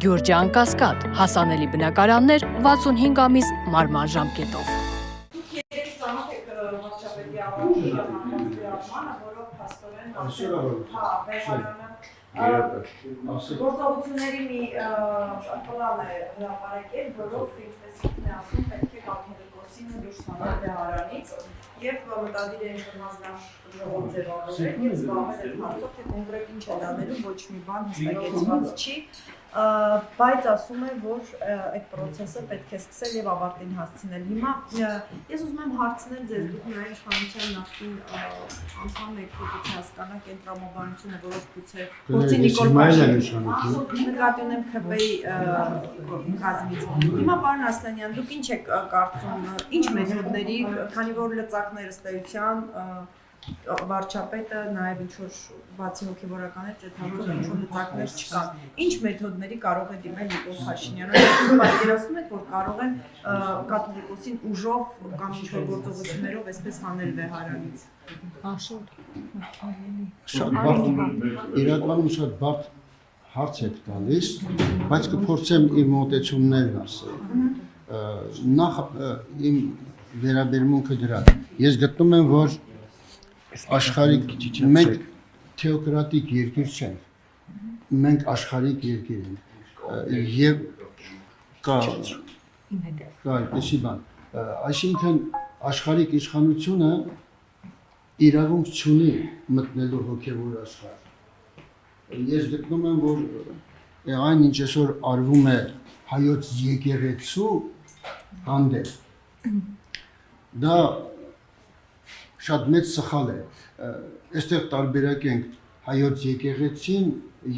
Գյուրջան Կասկադ, հասանելի բնակարաններ 65 ամիս մարման ժամկետով։ Գործողությունների մի պլան է հրապարակել, որով ինչպես ինքն է ասում, պետք է կաթողիկոսին դուրս հանել դահարանից եւ մտադիր է ինքնազգաշ ձևավորել եւ զբաղվել այդ հարցով, թե կոնկրետ ինչ է անելու, ոչ մի բան հստակեցված չի, բայց ասում է, որ այդ process-ը պետք է սկսել եւ ավարտին հասցնել։ Հիմա ես ուզում եմ հարցնել ձեզ, դուք միայն իշխանության նախկին անդամ եք, գուցե հասկանաք այն տրամաբանությունը, որով գուցե գործի Նիկոլ Փաշինյանը նկատի ունեմ ՔՊ-ի կազմից։ Հիմա պարոն Ասլանյան, դուք ինչ եք կարծում, ինչ մեթոդների, քանի որ լծակները ըստ էության վարչապետը նաև ինչ-որ բացի հոգևորականից այդ հարցով ինչ-որ լծակներ չկան։ Ինչ մեթոդների կարող է դիմել Նիկոլ Փաշինյանը։ Դուք պատկերացնում եք, որ կարող են կաթողիկոսին ուժով կամ ինչ-որ գործողություններով այսպես հանել վեհարանից։ Շատ բարդ, իրականում շատ բարդ հարց եք տալիս, բայց կփորձեմ իմ մոտեցումներն ասել։ Նախ իմ վերաբերմունքը դրա։ Ես գտնում եմ, որ աշխարհիկ մենք թեոկրատիկ երկիր չենք, մենք աշխարհիկ երկիր ենք եւ կա այդպիսի բան, այսինքն աշխարհիկ իշխանությունը իրավունք չունի մտնելու հոգևոր աշխարհ։ Ես գտնում եմ, որ այն ինչ այսօր արվում է հայոց եկեղեցու հանդեպ, դա շատ մեծ սխալ է, այստեղ տարբերակենք հայոց եկեղեցին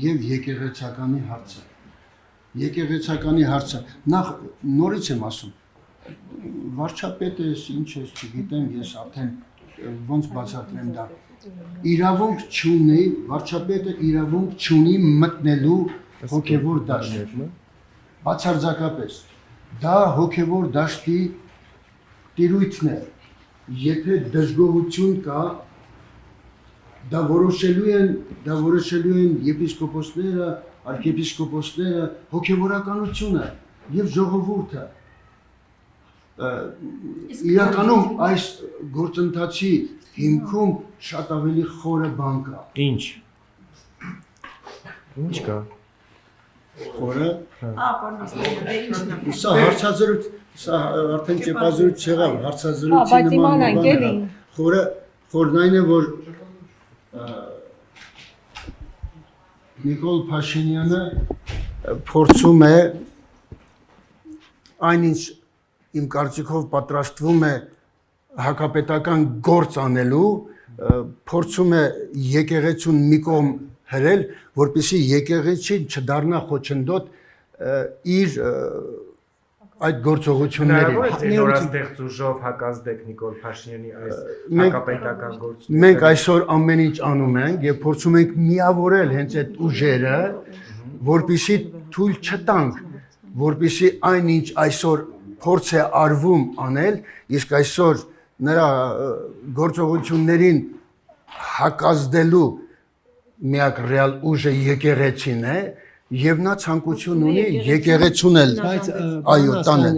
և եկեղեցականի հարցը։ Եկեղեցականի հարցը, նախ նորից եմ ասում, վարչապետը ինչ ես չգիտեմ, ես արդեն ոնց բացատրեմ դա, իրավունք չունի, վարչապետը իրավունք չունի մտնելու հոգևոր դաշտ, բացարձակապես, դա հոգևոր դաշտի տիրույթն է, եթե դժգոհություն կա, դա որոշելու են եպիսկոպոսները, արքեպիսկոպոսները, հոգևորականությունը և ժողովուրդը։ Իրականում այս գործընթացի հիմքում շատ ավելի խորը բան կա։ Ինչ կա։ Խորը։ Պարոն Ասլանյան, Սա հարցազրույց, սա արդեն ճեպազրույց չեղավ, հարցազրույցի նման բան է։ Խորն այն է, որ Նիկոլ Փաշինյանը փորձում է այնինչ իմ կարծիքով պատրաստվում է հակապետական գործ անելու, փորձում է եկեղեցուն մի կողմ հրել, որպեսզի եկեղեցին չդառնա խոչընդոտ իր այդ գործողությունների։ Նորաստեղծ ուժով հակազդեք Նիկոլ Փաշինյանի այս հակապետական գործունեությունը։ Մենք այսօր ամեն ինչ անում ենք եւ փորձում ենք միավորել հենց այդ ուժերը, որպեսզի թույլ չտանք, որպեսզի այնինչ այսօր փորձ է արվում անել, իսկ այսօր նրա գործողություններին հակազդելու միակ ռեալ ուժը եկեղեցին է, եւ նա ցանկություն ունի եկեղեցուն էլ այո տանել։